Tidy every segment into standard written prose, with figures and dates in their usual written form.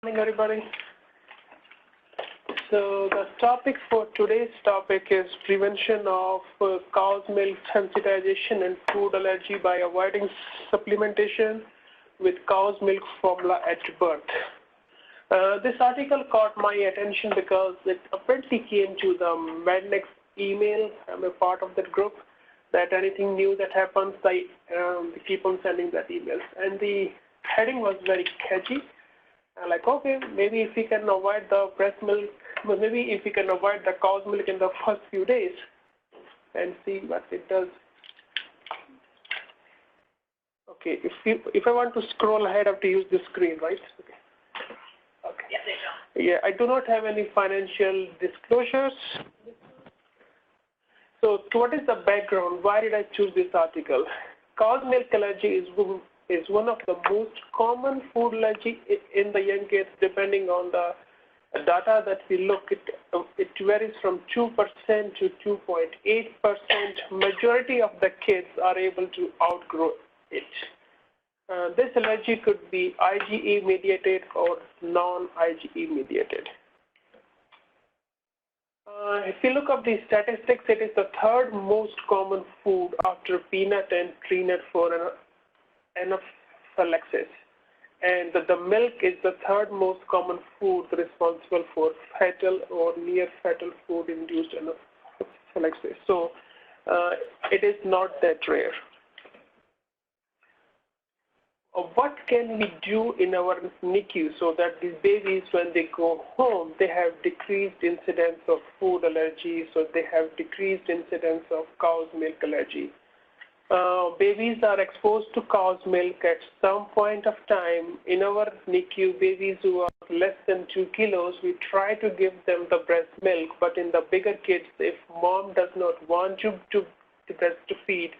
Morning, everybody. So the topic for today's topic is prevention of cow's milk sensitization and food allergy by avoiding supplementation with cow's milk formula at birth. This article caught my attention because it apparently came to the MEDNAX email. I'm a part of that group. That anything new that happens, they keep on sending that emails. And the heading was very catchy. Like, okay, maybe if we can avoid the breast milk, maybe if we can avoid the cow's milk in the first few days and see what it does. Okay, if I want to scroll ahead, I have to use the screen, right? Okay. Yeah, I do not have any financial disclosures. So what is the background? Why did I choose this article? Cow's milk allergy is one of the most common food allergy in the young kids. Depending on the data that we look at, it varies from 2% to 2.8%. Majority of the kids are able to outgrow it. This allergy could be IgE mediated or non-IgE mediated. If you look up the statistics, it is the third most common food after peanut and tree nut for anaphylaxis. And the milk is the third most common food responsible for fetal or near fetal food induced anaphylaxis. So it is not that rare. What can we do in our NICU so that these babies, when they go home, they have decreased incidence of food allergy, so they have decreased incidence of cow's milk allergy. Babies are exposed to cow's milk at some point of time. In our NICU, babies who are less than 2 kilos, we try to give them the breast milk, but in the bigger kids, if mom does not want to breastfeed,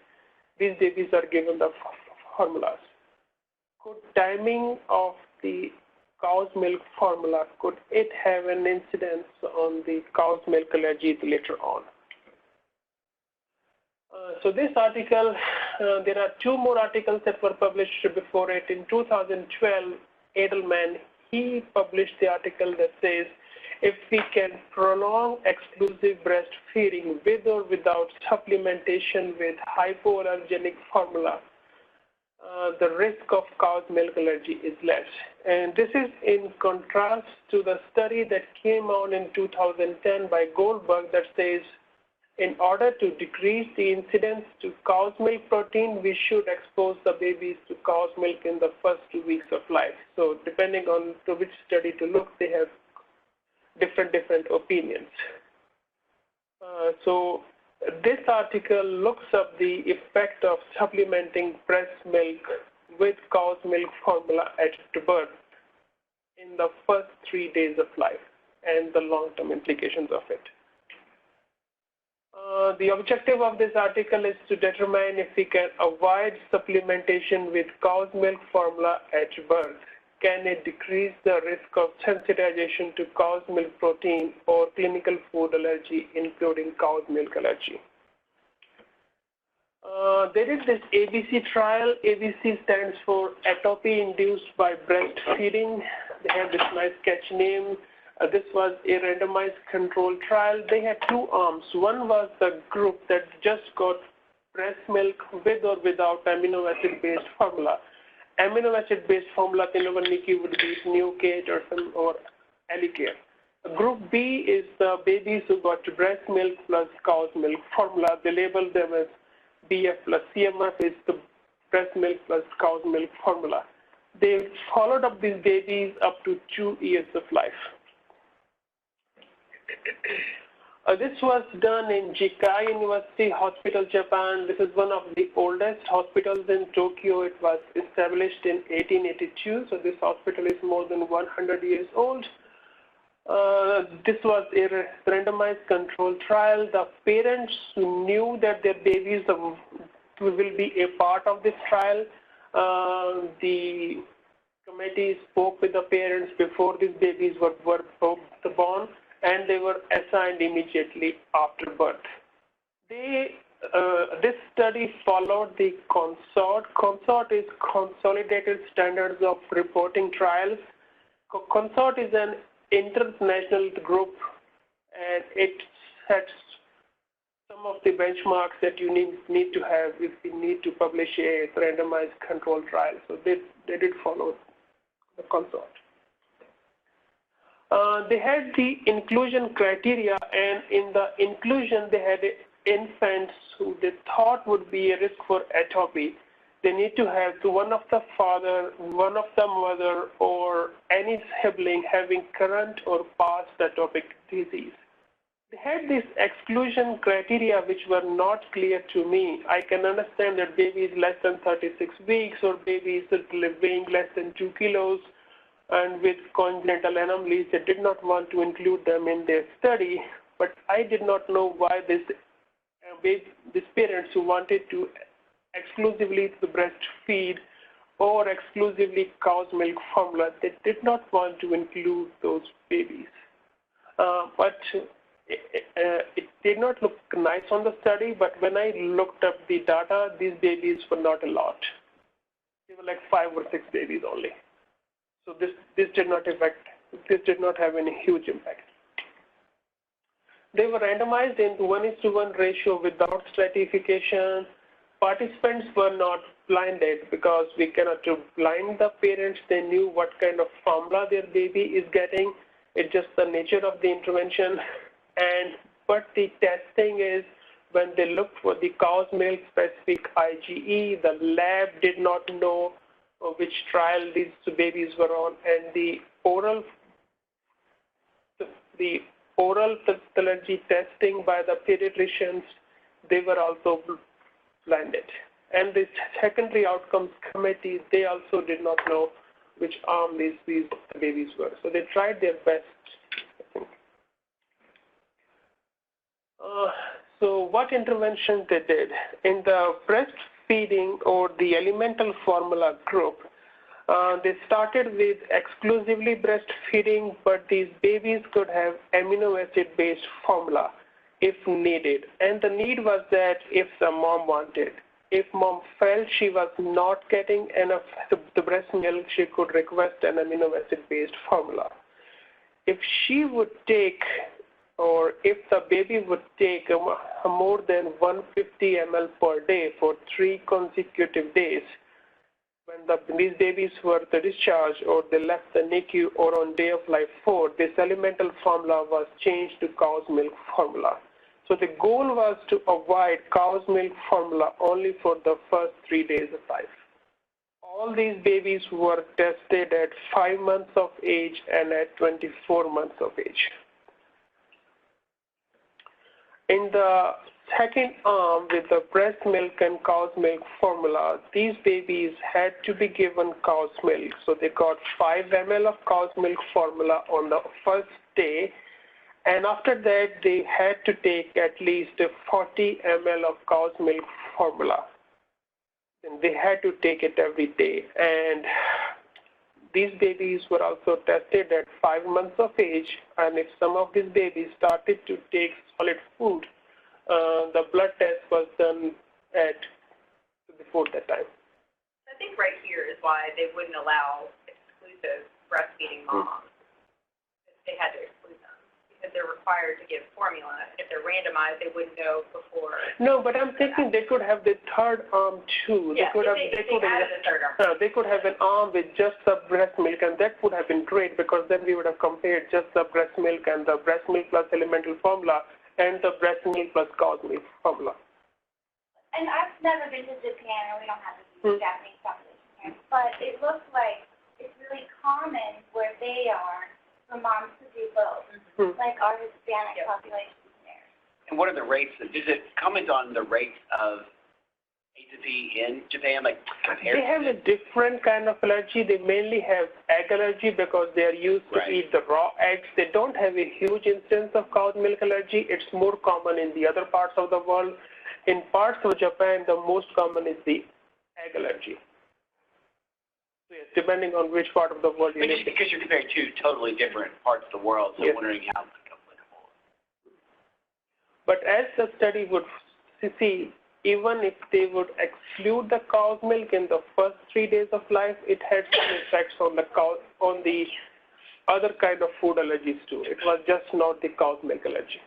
these babies are given the formulas. Good timing of the cow's milk formula, could it have an incidence on the cow's milk allergy later on? So this article, there are 2 more articles that were published before it. In 2012, Edelman, he published the article that says, if we can prolong exclusive breastfeeding with or without supplementation with hypoallergenic formula, the risk of cow's milk allergy is less. And this is in contrast to the study that came out in 2010 by Goldberg that says, in order to decrease the incidence to cow's milk protein, we should expose the babies to cow's milk in the first 2 weeks of life. So depending on to which study to look, they have different opinions. So this article looks up the effect of supplementing breast milk with cow's milk formula at birth in the first 3 days of life and the long-term implications of it. The objective of this article is to determine if we can avoid supplementation with cow's milk formula at birth. Can it decrease the risk of sensitization to cow's milk protein or clinical food allergy, including cow's milk allergy? They did this ABC trial. ABC stands for atopy induced by breastfeeding. They have this nice catchy name. This was a randomized controlled trial. They had 2 arms. One was the group that just got breast milk with or without amino acid-based formula. Amino acid-based formula in our NICU would be Neocate or Alicare. Group B is the babies who got breast milk plus cow's milk formula. They labeled them as BF plus CMF is the breast milk plus cow's milk formula. They followed up these babies up to 2 years of life. This was done in Jikai University Hospital, Japan. This is one of the oldest hospitals in Tokyo. It was established in 1882, so this hospital is more than 100 years old. This was a randomized controlled trial. The parents knew that their babies will be a part of this trial. The committee spoke with the parents before these babies were born, and they were assigned immediately after birth. This study followed the CONSORT. CONSORT is Consolidated Standards of Reporting Trials. Consort is an international group, and it sets some of the benchmarks that you need to have if you need to publish a randomized control trial. So they did follow the Consort. They had the inclusion criteria, and in the inclusion they had infants who they thought would be a risk for atopy. They need to have one of the father, one of the mother, or any sibling having current or past atopic disease. They had these exclusion criteria which were not clear to me. I can understand that baby is less than 36 weeks or baby is weighing less than 2 kilos and with congenital anomalies. They did not want to include them in their study, but I did not know why these parents who wanted to exclusively breastfeed or exclusively cow's milk formula, they did not want to include those babies. But it did not look nice on the study, but when I looked up the data, these babies were not a lot. They were like 5 or 6 babies only. So this did not have any huge impact. They were randomized into 1:1 ratio without stratification. Participants were not blinded because we cannot blind the parents. They knew what kind of formula their baby is getting. It's just the nature of the intervention. But the testing is when they looked for the cow's milk specific IgE, the lab did not know which trial these babies were on, and the oral allergy testing by the pediatricians, they were also blinded. And the secondary outcomes committee, they also did not know which arm these babies were. So they tried their best, I think. So what interventions they did? In the breastfeeding or the elemental formula group, they started with exclusively breastfeeding, but these babies could have amino acid-based formula if needed. And the need was that if the mom wanted. If mom felt she was not getting enough the breast milk, she could request an amino acid-based formula. If she would take, or if the baby would take more than 150 ml per day for 3 consecutive days, when these babies were discharged or they left the NICU or on day of life 4, this elemental formula was changed to cow's milk formula. So the goal was to avoid cow's milk formula only for the first 3 days of life. All these babies were tested at 5 months of age and at 24 months of age. In the second arm with the breast milk and cow's milk formula, these babies had to be given cow's milk. So they got 5 ml of cow's milk formula on the first day, and after that they had to take at least 40 ml of cow's milk formula. And they had to take it every day. And these babies were also tested at 5 months of age, and if some of these babies started to take solid food, the blood test was done before that time. I think right here is why they wouldn't allow exclusive breastfeeding moms. They had to exclude them because they're required to give formula. If they're randomized, they wouldn't know before. No, but I'm thinking they could have the third arm too. Yeah, they could have an arm with just the breast milk, and that would have been great because then we would have compared just the breast milk and the breast milk plus elemental formula and the breast milk plus cow's milk formula. And I've never been to Japan, and we don't have a huge Japanese population here, but it looks like it's really common where they are for moms to do both, like our Hispanic population there. And what are the rates? Does it comment on the rates of atopy in Japan, like compared? They have a different kind of allergy. They mainly have egg allergy because they are used to eat the raw eggs. They don't have a huge instance of cow's milk allergy. It's more common in the other parts of the world. In parts of Japan, the most common is the egg allergy. So yes, depending on which part of the world you live. Because you're comparing 2 totally different parts of the world, so wondering how applicable. But as the study would see, even if they would exclude the cow's milk in the first 3 days of life, it had some effects on the other kind of food allergies too. It was just not the cow's milk allergy.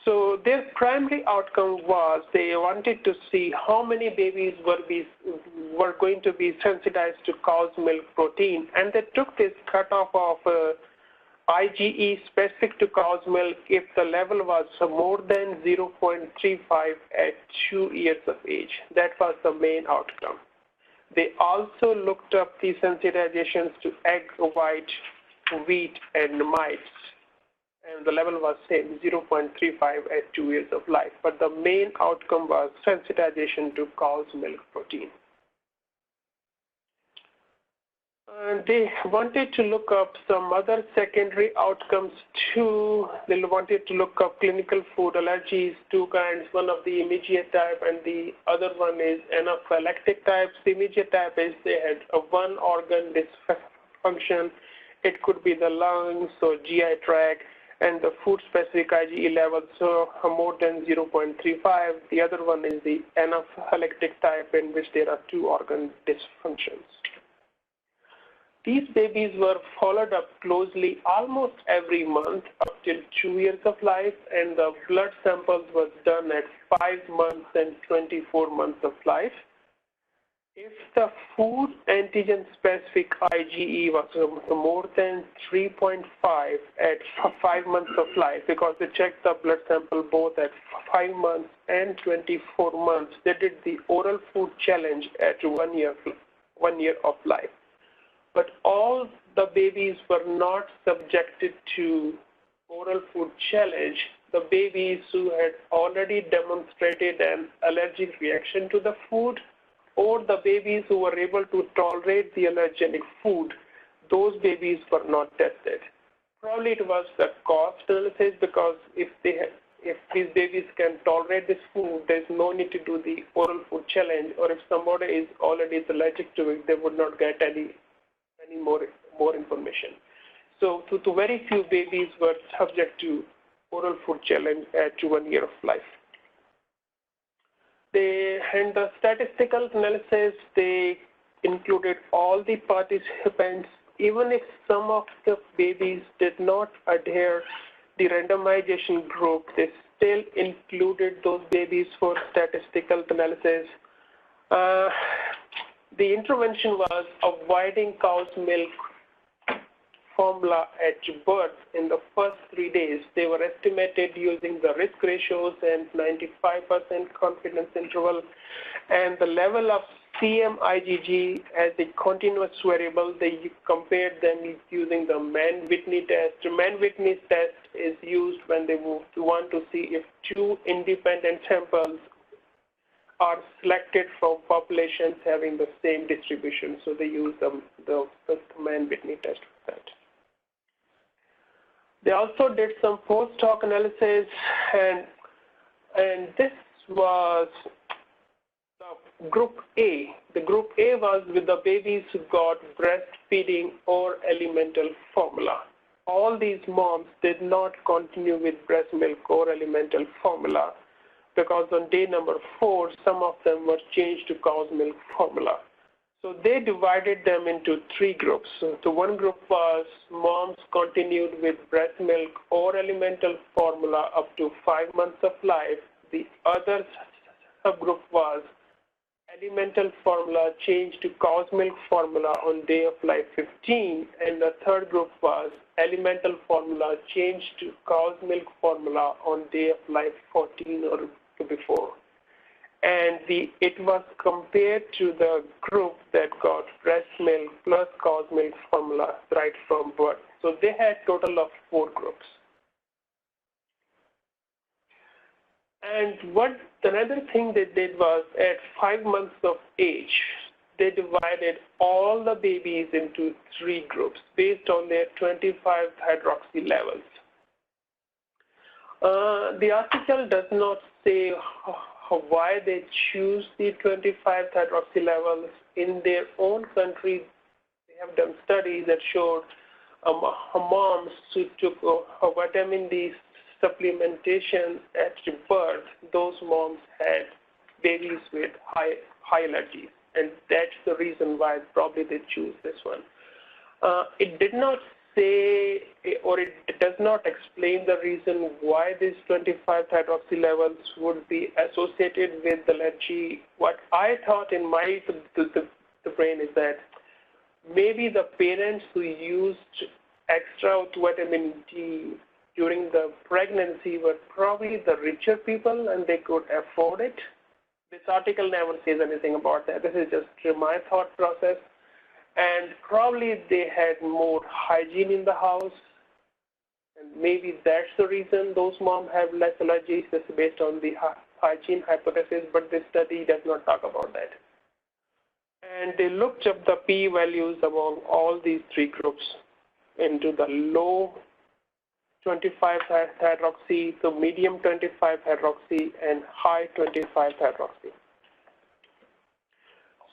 So their primary outcome was they wanted to see how many babies were going to be sensitized to cow's milk protein, and they took this cutoff of IgE specific to cow's milk if the level was more than 0.35 at 2 years of age. That was the main outcome. They also looked up the sensitizations to egg white, wheat, and mites, and the level was same, 0.35 at 2 years of life. But the main outcome was sensitization to cow's milk protein. And they wanted to look up some other secondary outcomes too. They wanted to look up clinical food allergies, two kinds, one of the immediate type and the other one is anaphylactic types. The immediate type is they had a one organ dysfunction. It could be the lungs or GI tract, and the food-specific IgE levels so more than 0.35. The other one is the anaphylactic type, in which there are two organ dysfunctions. These babies were followed up closely almost every month up till 2 years of life, and the blood samples was done at 5 months and 24 months of life. If the food antigen specific IgE was more than 3.5 at 5 months of life, because they checked the blood sample both at 5 months and 24 months, they did the oral food challenge at 1 year of life. But all the babies were not subjected to oral food challenge. The babies who had already demonstrated an allergic reaction to the food, or the babies who were able to tolerate the allergenic food, those babies were not tested. Probably it was the cost analysis, because if these babies can tolerate this food, there's no need to do the oral food challenge, or if somebody is already allergic to it, they would not get any more information. So to very few babies were subject to oral food challenge at 1 year of life. And the statistical analysis, they included all the participants, even if some of the babies did not adhere the randomization group, they still included those babies for statistical analysis. The intervention was avoiding cow's milk formula at birth in the first 3 days. They were estimated using the risk ratios and 95% confidence interval, and the level of CM-IgG as a continuous variable. They compared them using the Mann-Whitney test. The Mann-Whitney test is used when they want to see if two independent samples are selected from populations having the same distribution. So they use the Mann-Whitney test for that. They also did some post-hoc analysis, and this was the group A. The group A was with the babies who got breastfeeding or alimental formula. All these moms did not continue with breast milk or alimental formula, because on day number 4, some of them were changed to cow's milk formula. So they divided them into 3 groups. So one group was moms continued with breast milk or alimental formula up to 5 months of life. The other subgroup was alimental formula changed to cow's milk formula on day of life 15, and the third group was alimental formula changed to cow's milk formula on day of life 14 or before. And it was compared to the group that got breast milk plus cow's milk formula right from birth. So they had total of 4 groups. And another thing they did was at 5 months of age, they divided all the babies into 3 groups based on their 25-hydroxy levels. The article does not say why they choose the 25-hydroxy levels. In their own country, they have done studies that showed moms who took a vitamin D supplementation at birth, those moms had babies with high allergies, and that's the reason why probably they choose this one. It did not say, or it does not explain the reason why these 25-hydroxy levels would be associated with allergy. What I thought in my the brain is that maybe the parents who used extra vitamin D during the pregnancy were probably the richer people and they could afford it. This article never says anything about that. This is just my thought process. And probably they had more hygiene in the house. And maybe that's the reason those moms have less allergies, just based on the hygiene hypothesis, but this study does not talk about that. And they looked up the p-values among all these three groups into the low 25-hydroxy, so medium 25-hydroxy, and high 25-hydroxy.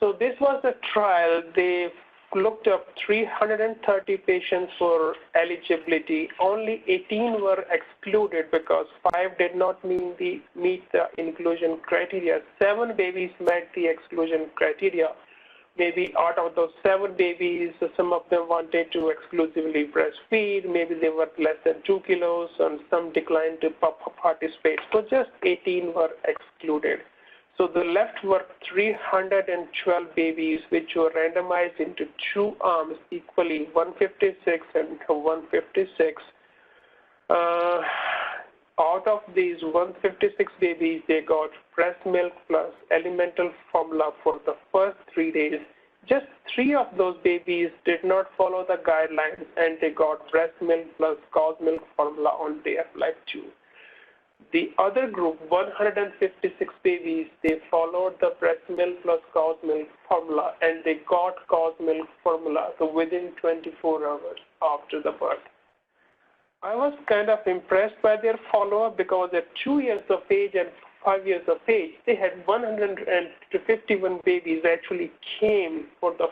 So this was a trial. They looked up 330 patients for eligibility. Only 18 were excluded because 5 did not meet the inclusion criteria. 7 babies met the exclusion criteria. Maybe out of those 7 babies, some of them wanted to exclusively breastfeed. Maybe they were less than 2 kilos, and some declined to participate. So just 18 were excluded. So the left were 312 babies, which were randomized into 2 arms equally, 156 and 156. Out of these 156 babies, they got breast milk plus elemental formula for the first 3 days. Just 3 of those babies did not follow the guidelines, and they got breast milk plus cow's milk formula on day of life 2. The other group, 156 babies, they followed the breast milk plus cow's milk formula, and they got cow's milk formula so within 24 hours after the birth. I was kind of impressed by their follow-up because at 2 years of age and 5 years of age, they had 151 babies actually came for the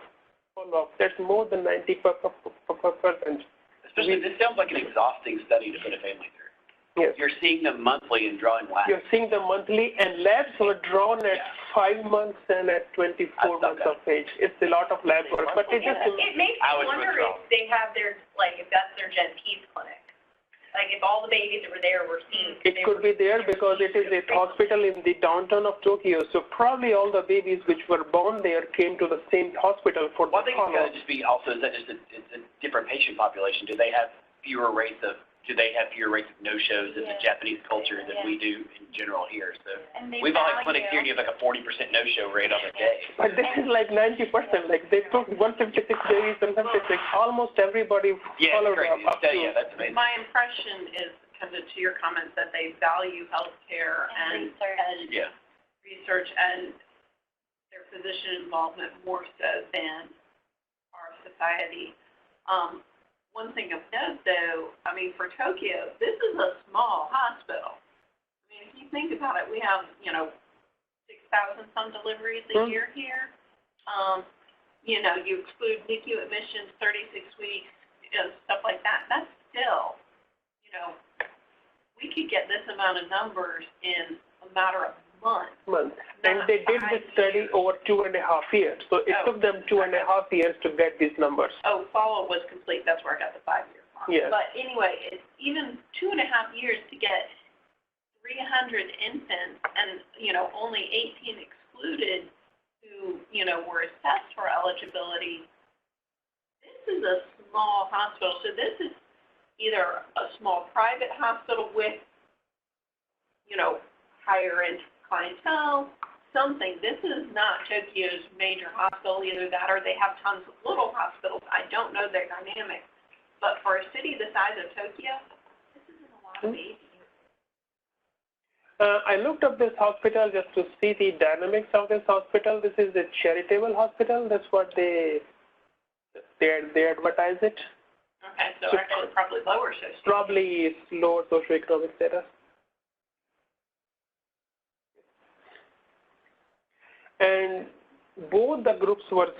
follow-up. That's more than 90%. Especially, this sounds like an exhausting study to put a family through. Yes. You're seeing them monthly and drawing labs. You're seeing them monthly, and labs were drawn at 5 months and at 24 months of age. It's a lot of lab work, but it just... It makes me wonder if they have their, like, if that's their Gen Peds clinic. Like, if all the babies that were there were seen. It could be there because it is a hospital in the downtown of Tokyo, so probably all the babies which were born there came to the same hospital for the follow-up. One thing is going to just be also, is that just it's a different patient population? Do they have fewer rates of no-shows in the Japanese culture than we do in general here? So we've all had clinics here and you have like a 40% no-show rate on a day. But this is like 90%. Like they took 156 days and 156. Almost everybody followed up. Yeah, that's amazing. My impression is, because to your comments, that they value healthcare and research and their physician involvement more so than our society. One thing of note, though, I mean, for Tokyo, this is a small hospital. I mean, if you think about it, we have, 6,000 some deliveries a year here. You exclude NICU admissions, 36 weeks, stuff like that. That's still, we could get this amount of numbers in a matter of months. And they did this study over 2.5 years. So it took them 2.5 years to get these numbers. Oh, follow-up was complete. That's where I got the 5-year mark. Yes. But anyway, it's even 2.5 years to get 300 infants and, only 18 excluded who, were assessed for eligibility. This is a small hospital. So this is either a small private hospital with, higher-end clientele, something. This is not Tokyo's major hospital, either that or they have tons of little hospitals. I don't know their dynamics. But for a city the size of Tokyo, this isn't a lot of babies. I looked up this hospital just to see the dynamics of this hospital. This is a charitable hospital. That's what they advertise it. Okay, so actually probably lower socioeconomic. Probably it's lower socioeconomic status. And both the groups were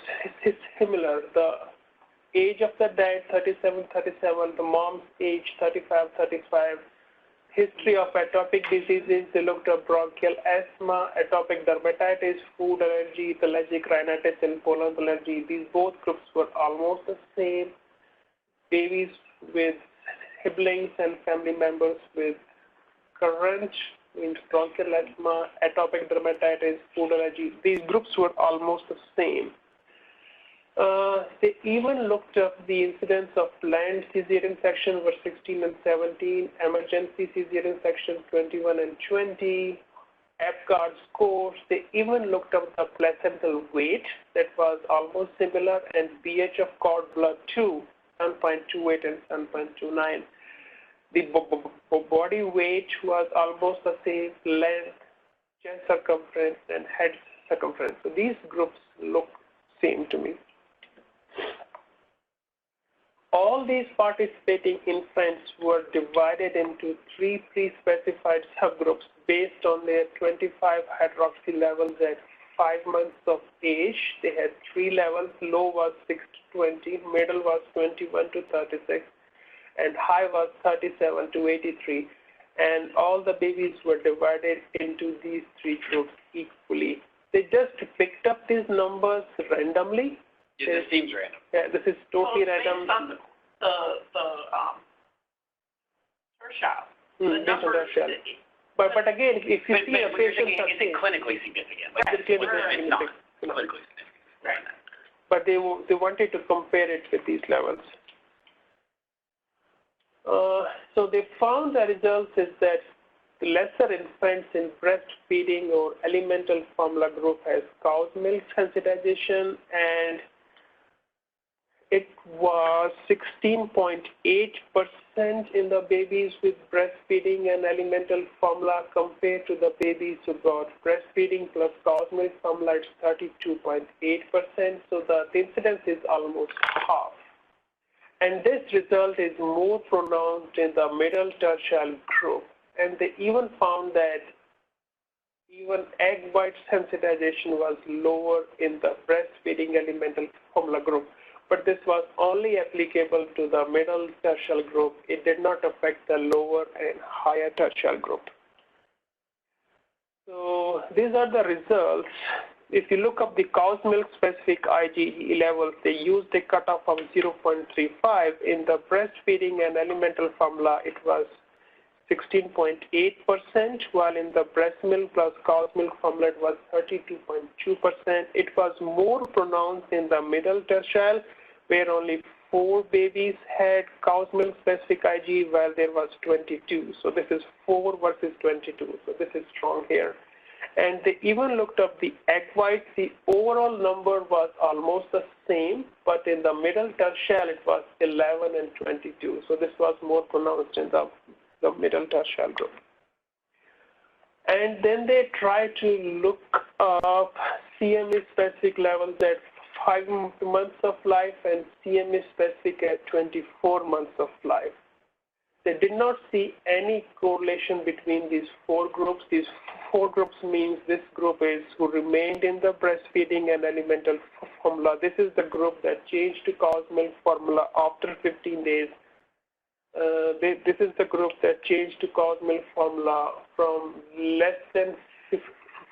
similar. The age of the dad, 37, the mom's age, 35. History of atopic diseases, they looked at bronchial asthma, atopic dermatitis, food allergy, allergic rhinitis, and pollen allergy. These both groups were almost the same. babies with siblings and family members with current bronchial asthma, atopic dermatitis, food allergy. These groups were almost the same. They even looked up the incidence of planned cesarean section were 16 and 17, emergency cesarean sections 21 and 20, Apgar scores. They even looked up the placental weight that was almost similar, and pH of cord blood too, 7.28 and 7.29. The body weight was almost the same, length, chest circumference, and head circumference. So these groups look same to me. All these participating infants were divided into 3 pre-specified subgroups based on their 25 hydroxy levels at 5 months of age. They had 3 levels. Low was 6 to 20, middle was 21 to 36, and high was 37 to 83. And all the babies were divided into these 3 groups equally. They just picked up these numbers randomly. Yeah, this seems random. Yeah, this is totally random. Based on the tertial. The numbers. But again, if you see a patient, is it clinically significant? Like, it's clinically not significant. clinically significant. Right. But they wanted to compare it with these levels. So they found the results is that the lesser infants in breastfeeding or alimental formula group has cow's milk sensitization, and it was 16.8% in the babies with breastfeeding and alimental formula compared to the babies who got breastfeeding plus cow's milk formula. It's 32.8%. So the incidence is almost half. And this result is more pronounced in the middle tertial group. And they even found that even egg white sensitization was lower in the breastfeeding alimental formula group. But this was only applicable to the middle tertial group. It did not affect the lower and higher tertial group. So these are the results. If you look up the cow's milk specific IgE levels, they used a cutoff of 0.35. In the breastfeeding and alimental formula, it was 16.8%, while in the breast milk plus cow's milk formula, it was 32.2%. It was more pronounced in the middle tertial, where only 4 babies had cow's milk specific IgE, while there was 22. So this is 4 versus 22. So this is strong here. And they even looked up the egg whites. The overall number was almost the same, but in the middle tertial, it was 11 and 22. So this was more pronounced in the middle tertial group. And then they tried to look up CME specific levels at 5 months of life and CME specific at 24 months of life. They did not see any correlation between these 4 groups. These 4 groups means this group is who remained in the breastfeeding and alimental formula. This is the group that changed to cow's milk formula after 15 days. This is the group that changed to cow's milk formula from less than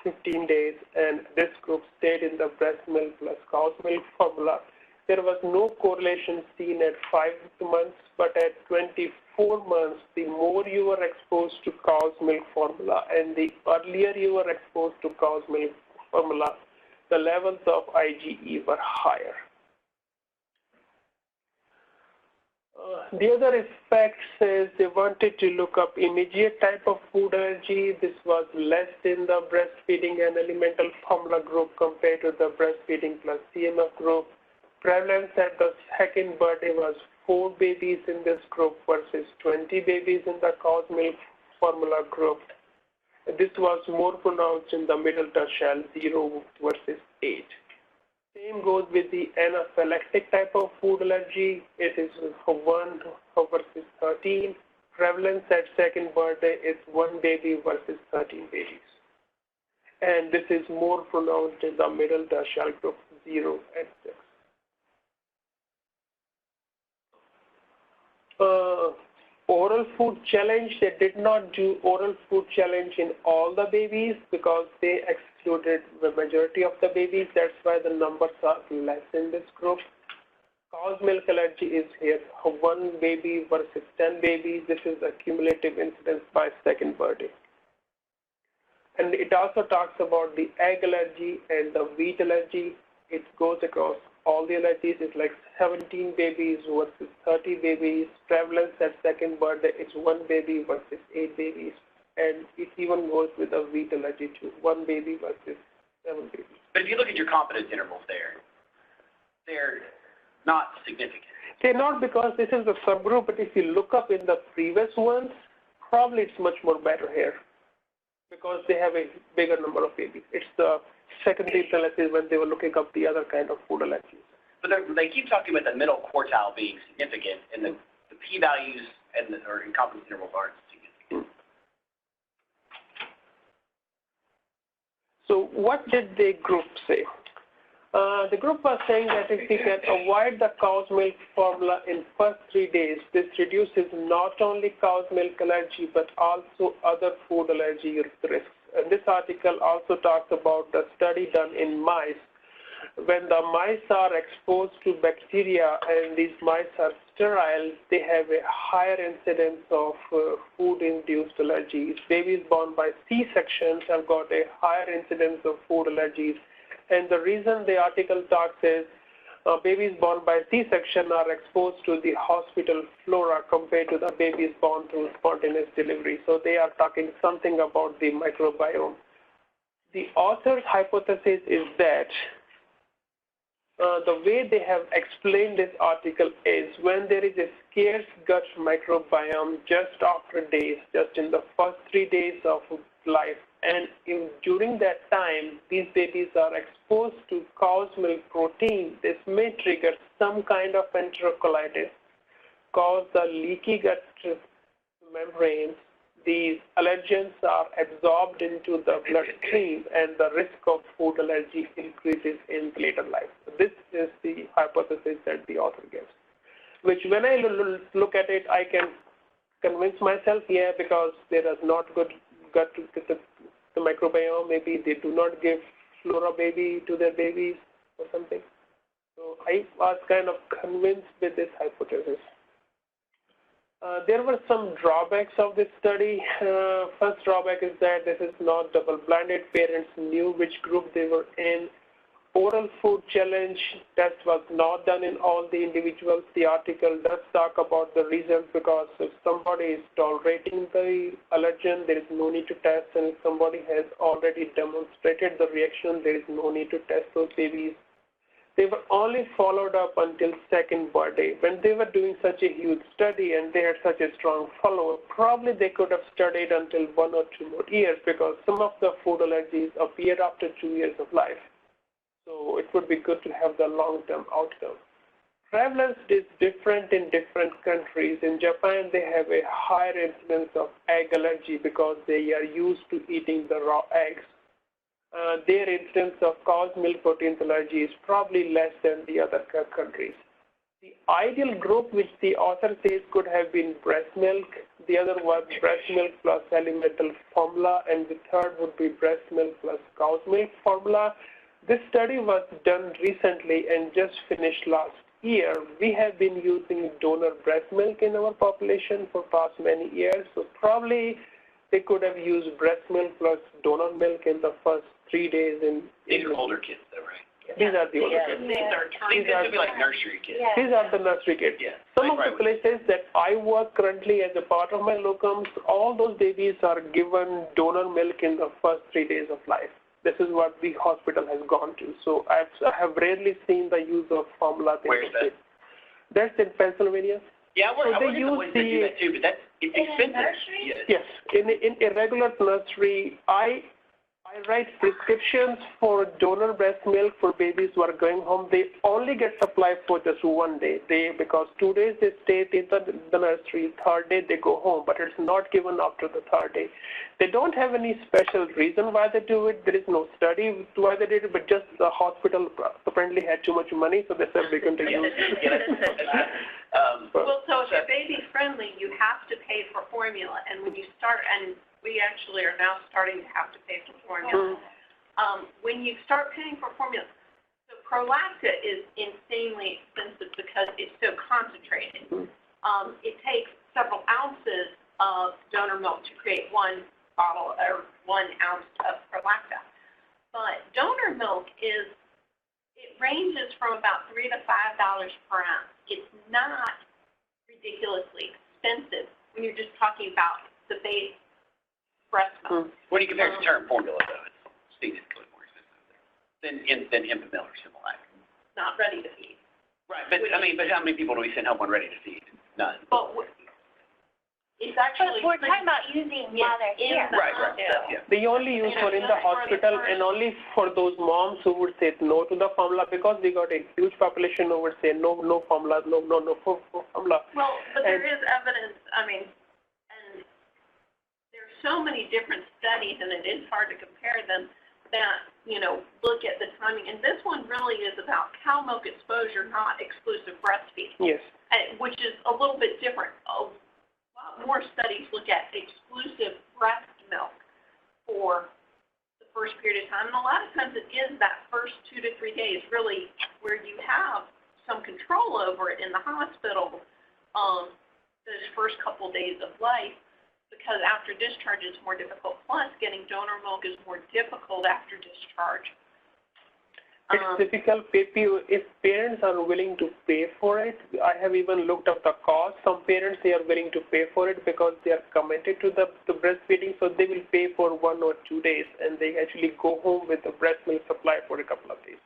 15 days, and this group stayed in the breast milk plus cow's milk formula. There was no correlation seen at 5 months, but at 24 months, the more you were exposed to cow's milk formula and the earlier you were exposed to cow's milk formula, the levels of IgE were higher. The other effects is they wanted to look up immediate type of food allergy. This was less in the breastfeeding and alimental formula group compared to the breastfeeding plus CMF group. Prevalence at the second birthday was 4 babies in this group versus 20 babies in the cow's milk formula group. This was more pronounced in the middle tertial, 0 versus 8. Same goes with the anaphylactic type of food allergy. It is 1 versus 13. Prevalence at second birthday is 1 baby versus 13 babies. And this is more pronounced in the middle tertial group, 0 and 6. Oral food challenge, they did not do oral food challenge in all the babies because they excluded the majority of the babies. That's why the numbers are less in this group. Cow's cow's milk allergy is here, 1 baby versus 10 babies. This is a cumulative incidence by second birthday. And it also talks about the egg allergy and the wheat allergy. It goes across all the allergies. It's like 17 babies versus 30 babies. Prevalence at second birthday is 1 baby versus 8 babies. And it even goes with a wheat allergy too, 1 baby versus 7 babies. But if you look at your confidence intervals there, they're not significant. They're not, because this is a subgroup, but if you look up in the previous ones, probably it's much more better here because they have a bigger number of babies. It's the secondary analysis when they were looking up the other kind of food allergies. But they keep talking about the middle quartile being significant, and the p-values or confidence intervals aren't significant. So what did the group say? The group was saying that if we can avoid the cow's milk formula in first 3 days, this reduces not only cow's milk allergy but also other food allergy risks. And this article also talks about the study done in mice. When the mice are exposed to bacteria and these mice are sterile, they have a higher incidence of food-induced allergies. Babies born by C-sections have got a higher incidence of food allergies. And the reason the article talks is babies born by C-section are exposed to the hospital flora compared to the babies born through spontaneous delivery. So they are talking something about the microbiome. The author's hypothesis is that the way they have explained this article is when there is a scarce gut microbiome just after days, just in the first 3 days of life, and during that time, these babies are exposed to cow's milk protein. This may trigger some kind of enterocolitis, cause the leaky gut membranes. These allergens are absorbed into the bloodstream, and the risk of food allergy increases in later life. So this is the hypothesis that the author gives, which when I look at it, I can convince myself, yeah, because there is not good gut to the microbiome. Maybe they do not give flora baby to their babies or something. So I was kind of convinced with this hypothesis. There were some drawbacks of this study. First drawback is that this is not double-blinded. Parents knew which group they were in. Oral food challenge test was not done in all the individuals. The article does talk about the reasons, because if somebody is tolerating the allergen, there is no need to test, and if somebody has already demonstrated the reaction, there is no need to test those babies. They were only followed up until second birthday. When they were doing such a huge study and they had such a strong follow-up, probably they could have studied until 1 or 2 more years, because some of the food allergies appear after 2 years of life. So it would be good to have the long-term outcome. Prevalence is different in different countries. In Japan, they have a higher incidence of egg allergy because they are used to eating the raw eggs. Their incidence of cow's milk protein allergy is probably less than the other countries. The ideal group, which the author says could have been breast milk, the other was breast milk plus elemental formula, and the third would be breast milk plus cow's milk formula. This study was done recently and just finished last year. We have been using donor breast milk in our population for past many years, so probably they could have used breast milk plus donor milk in the first 3 days. These are older kids, though, right? These are the older kids. These should be like nursery kids. These are the nursery kids. Yeah. Some of the places that I work currently as a part of my locums, all those babies are given donor milk in the first 3 days of life. This is what the hospital has gone to. So I have rarely seen the use of formula. Where is that? That's in Pennsylvania. Yeah, I work they in the use place that do that too, but it's expensive. Nursery? Yes, in a regular nursery, I write prescriptions for donor breast milk for babies who are going home. They only get supplied for just 1 day. Because 2 days they stay in the nursery, third day they go home, but it's not given after the third day. They don't have any special reason why they do it. There is no study why they did it, but just the hospital apparently had too much money, so they said we're going to use it. Well, so if you're baby friendly, you have to pay for formula, and when you start, and we actually are now starting to have to pay for formula. When you start paying for formula, so Prolacta is insanely expensive because because it's so concentrated. It takes several ounces of donor milk to create 1 bottle or 1 ounce of prolactin. But donor milk it ranges from about $3 to $5 per ounce. It's not ridiculously expensive when you're just talking about the base breast milk. When you compare it to term formula, though, it's significantly more expensive than infant milk or Siwach. Not ready to feed. Right, but how many people do we send home on ready to feed? None. But it's actually. But we're talking about using while they're here. Right. Yeah. They only use for in the hospital and only for those moms who would say no to the formula because we got a huge population who would say no formula, no formula. Well, but there is evidence, and there's so many different studies, and it is hard to compare them, that, look at the timing. And this one really is about cow milk exposure, not exclusive breastfeeding. Yes. Which is a little bit different. A lot more studies look at exclusive breast milk for the first period of time. And a lot of times it is that first 2 to 3 days really where you have some control over it in the hospital, those first couple days of life, because after discharge it's more difficult. Plus, getting donor milk is more difficult after discharge. It's difficult if parents are willing to pay for it. I have even looked up the cost. Some parents, they are willing to pay for it because they are committed to the breastfeeding, so they will pay for 1 or 2 days, and they actually go home with the breast milk supply for a couple of days.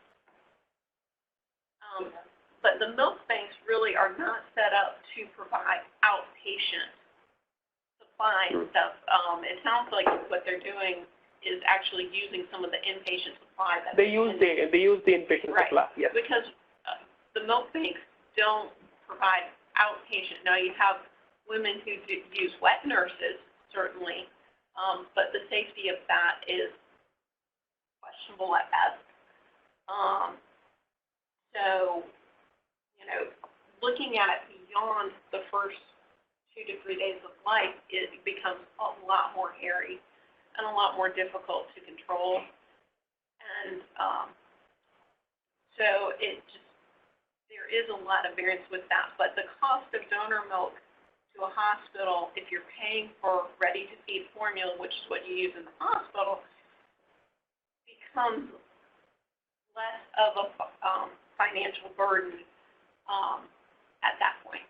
But the milk banks really are not set up to provide outpatient supply and stuff. It sounds like what they're doing is actually using some of the inpatient supply that they use the inpatient supply. Yes. Because the milk banks don't provide outpatient. Now you have women who use wet nurses, certainly, but the safety of that is questionable at best. So, looking at it beyond the first 2 to 3 days of life, it becomes a lot more hairy and a lot more difficult to control. And so there is a lot of variance with that. But the cost of donor milk to a hospital, if you're paying for ready-to-feed formula, which is what you use in the hospital, becomes less of a financial burden at that point.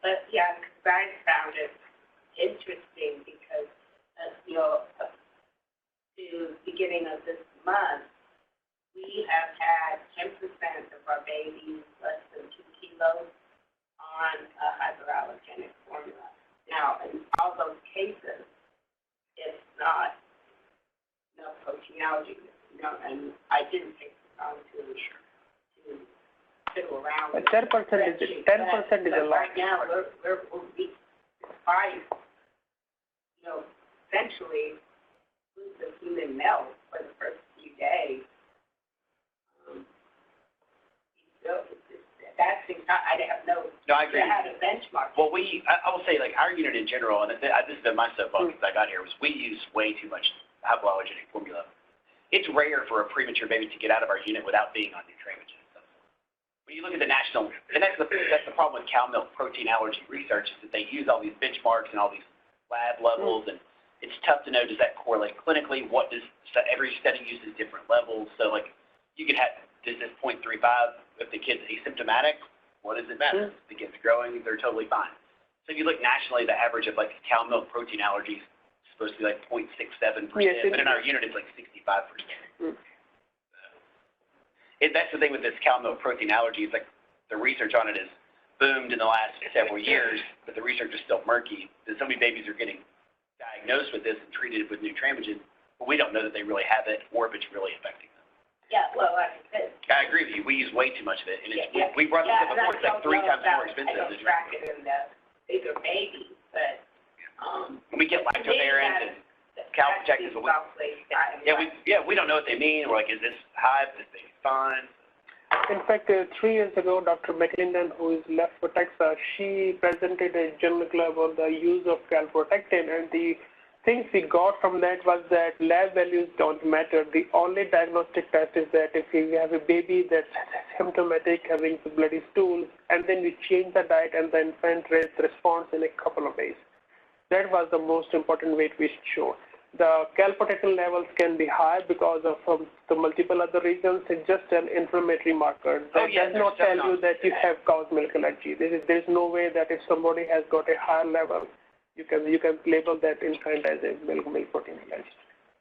But because I found it interesting because, to beginning of this month, we have had 10% of our babies less than 2 kilos on a hyperallergenic formula. Now, in all those cases, it's not protein allergy, and I didn't take the time to fiddle around with 10% is a lot. Right now, we're despite, essentially lose the human milk for the first few days. I have no. No, I agree. I have a benchmark. Well, I will say, like, our unit in general, and this has been my soapbox since I got here, was we use way too much hypoallergenic formula. It's rare for a premature baby to get out of our unit without being on Drawbacks. When you look at the national, and that's the problem with cow milk protein allergy research, is that they use all these benchmarks and all these lab levels, and it's tough to know, does that correlate clinically? Every study uses different levels. So, like, you could have, does this 0.35, if the kid's asymptomatic, what does it matter? If the kid's growing, they're totally fine. So if you look nationally, the average of, like, cow milk protein allergies is supposed to be, like, 0.67%, but in our unit, it's, like, 65%. That's the thing with this cow milk protein allergy, is like the research on it has boomed in the last several years, but the research is still murky. And so many babies are getting diagnosed with this and treated with Nutramigen, but we don't know that they really have it or if it's really affecting them. Yeah, well, like I said. I agree with you. We use way too much of it, and we brought this up before. It's like 3 times more expensive than Nutramigen. In the bigger babies, but we get lactoferrin and cow protectors. We don't know what they mean. We're like, is this hive? Is this fine? In fact, 3 years ago, Dr. McLindan, who is left for Texas, she presented a journal club on the use of calprotectin, and the things we got from that was that lab values don't matter. The only diagnostic test is that if you have a baby that's symptomatic, having bloody stools, and then we change the diet, and the infant responds in a couple of days. That was the most important weight we showed. The calprotectin levels can be high because of the multiple other reasons. It's just an inflammatory marker. That does not tell you that you have cow's milk allergy. There is no way that if somebody has got a higher level, you can label that infant as a milk protein allergy.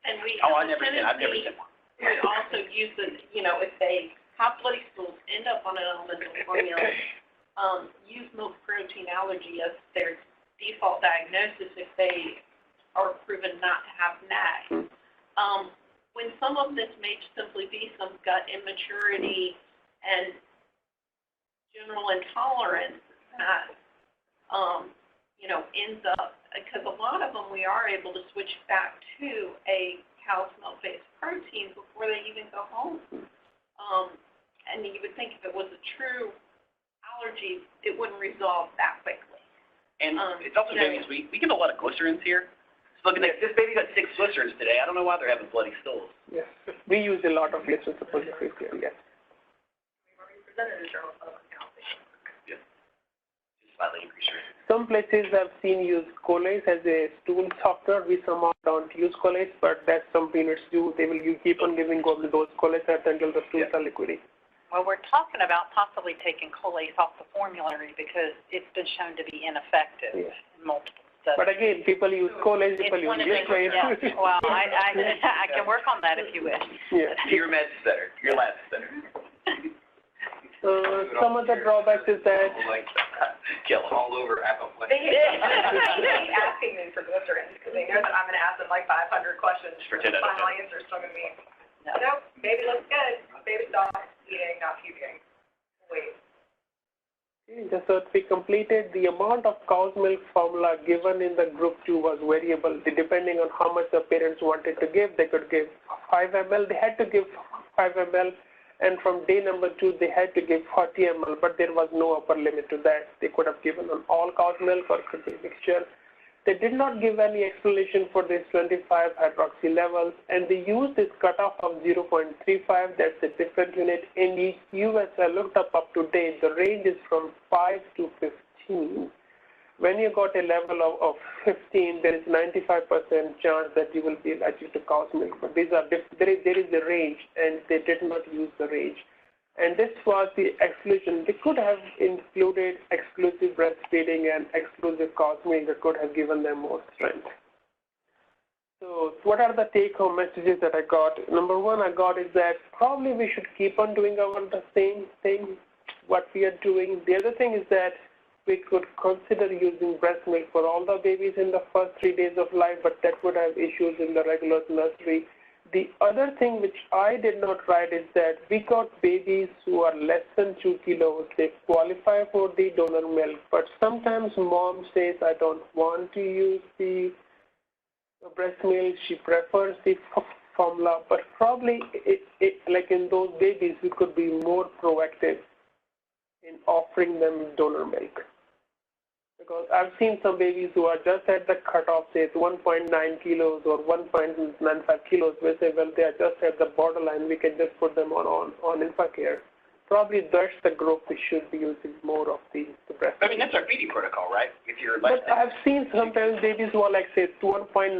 And we I've never seen one. We also use if they have bloody stools, end up on an elemental formula, use milk protein allergy as their default diagnosis if they are proven not to have NAG. When some of this may simply be some gut immaturity and general intolerance that, ends up, because a lot of them we are able to switch back to a cow's milk-based protein before they even go home. And you would think if it was a true allergy, it wouldn't resolve that quickly. And it's also because we give a lot of glycerins here. Looking at this baby got 6 glycerins today. I don't know why they're having bloody stools. Yes, we use a lot of glycerins suppositories here. Yes. We've already presented a journal of analysis. Yeah. Just slightly increase your. Some places I've seen use colace as a stool softener. We somehow don't use colace, but that's some peanuts do. You keep on giving those colace until the stools are liquidy. Well, we're talking about possibly taking colace off the formulary because it's been shown to be ineffective in multiple studies. But again, people use colace, people use glycerin. Yeah. Well, I can work on that if you wish. Yeah. Your meds is better. Your lab's better. Some of the drawbacks is that Kill all over apoplectic. They hate asking me for glycerin because they know that I'm going to ask them like 500 questions. For The final answer is still going to be, nope, baby looks good. Baby stopped eating, not puking. Wait. Just so we completed, the amount of cow's milk formula given in the group 2 was variable. Depending on how much the parents wanted to give, they could give 5 ml. They had to give 5 ml. And from day number 2, they had to give 40 ml, but there was no upper limit to that. They could have given on all cow's milk or could be mixture. They did not give any explanation for this 25 hydroxy levels, and they used this cutoff of 0.35. That's a different unit. In the US, I looked up to date, the range is from 5 to 15. When you got a level of 15, there is 95% chance that you will be allergic to cow's milk. But these are there is a range, and they did not use the range. And this was the exclusion. They could have included exclusive breastfeeding and exclusive cow's milk that could have given them more strength. So what are the take-home messages that I got? Number one I got is that probably we should keep on doing the same thing, what we are doing. The other thing is that we could consider using breast milk for all the babies in the first 3 days of life, but that would have issues in the regular nursery. The other thing which I did not write is that we got babies who are less than 2 kilos. They qualify for the donor milk, but sometimes mom says, I don't want to use the breast milk. She prefers the formula, but probably like in those babies, we could be more proactive in offering them donor milk. Because I've seen some babies who are just at the cutoff, say 1.9 kilos or 1.95 kilos, we say, well, they are just at the borderline, we can just put them on InfaCare. Probably that's the group we should be using more of the breast. I mean, that's our feeding protocol, right? If you're less But I've seen sometimes babies who are like, say, 1.96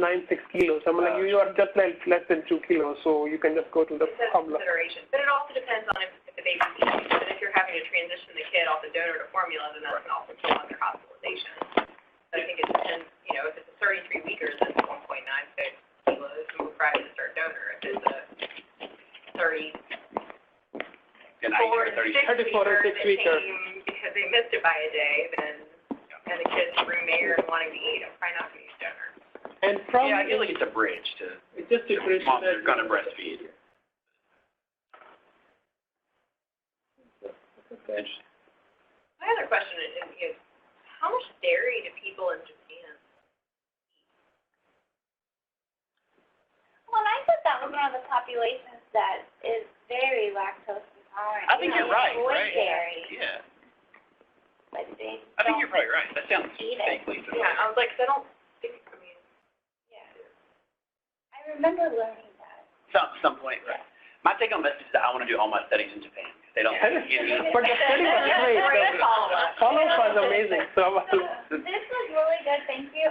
kilos. I mean, like, you are just like less than 2 kilos, so you can just go to the formula. Consideration. But it also depends on if the baby's eating. But if you're having to transition the kid off the donor to formula, then that's can also prolong their hospitalization. So I think it depends, if it's a 33-weeker, then it's 1.96 kilos, and we're probably to start donor. If it's a 34 and 6 weeker because they missed it by a day, then, and the kid's room air and wanting to eat, I'm probably not going to use donor. And probably, I feel like it's a bridge to just a bridge moms that are going to breastfeed. Okay. My other question is, how much dairy do people in Japan eat? Well, I thought that was one of the populations that is very lactose intolerant. I think you're right, avoid dairy. Yeah. But they I think you're probably right. That sounds eat it. vaguely familiar. Yeah, I was like, I don't think, Yeah. I remember learning that. Some point, right? My take-home message is that I want to do all my studies in Japan. They don't get any. But the study was great. The follow-up was amazing. So This was really good, thank you.